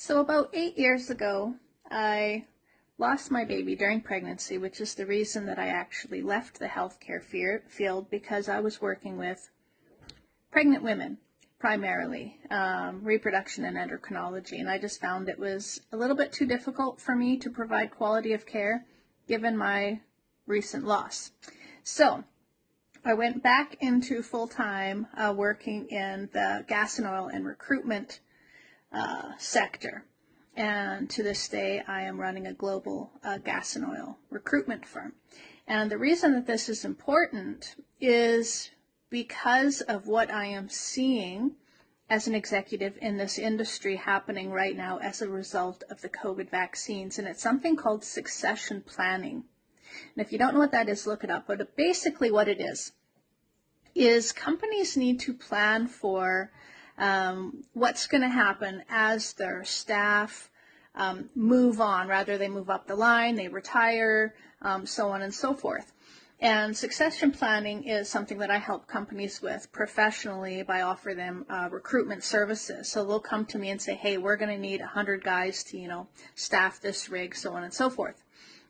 So about 8 years ago, I lost my baby during pregnancy, which is the reason that I actually left the healthcare field because I was working with pregnant women, primarily, reproduction and endocrinology. And I just found it was a little bit too difficult for me to provide quality of care given my recent loss. So I went back into full-time working in the gas and oil and recruitment sector. And to this day, I am running a global gas and oil recruitment firm. And the reason that this is important is because of what I am seeing as an executive in this industry happening right now as a result of the COVID vaccines. And it's something called succession planning. And if you don't know what that is, look it up. But basically what it is companies need to plan for what's going to happen as their staff move on. Rather, they move up the line, they retire, so on and so forth. And succession planning is something that I help companies with professionally by offering them recruitment services. So they'll come to me and say, hey, we're going to need 100 guys to, staff this rig, so on and so forth.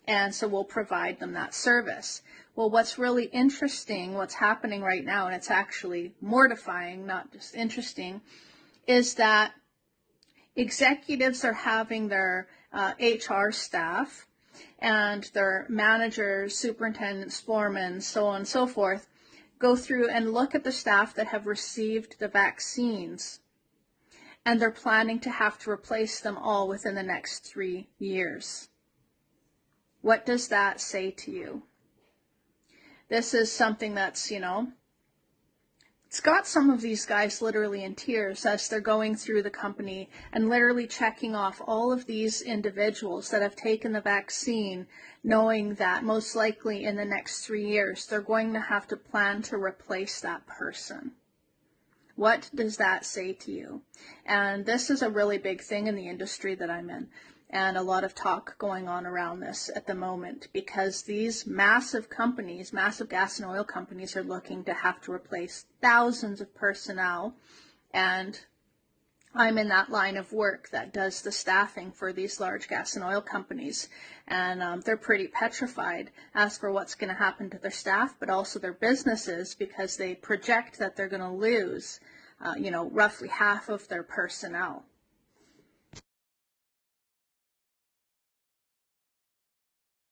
And so we'll provide them that service. Well, what's really interesting, what's happening right now, and it's actually mortifying, not just interesting, is that executives are having their HR staff and their managers, superintendents, foremen, so on and so forth, go through and look at the staff that have received the vaccines, and they're planning to have to replace them all within the next 3 years. What does that say to you? This is something that's, it's got some of these guys literally in tears as they're going through the company and literally checking off all of these individuals that have taken the vaccine, knowing that most likely in the next 3 years, they're going to have to plan to replace that person. What does that say to you? And this is a really big thing in the industry that I'm in. And a lot of talk going on around this at the moment because these massive companies, massive gas and oil companies, are looking to have to replace thousands of personnel. And I'm in that line of work that does the staffing for these large gas and oil companies. And they're pretty petrified as for what's going to happen to their staff, but also their businesses, because they project that they're going to lose, roughly half of their personnel.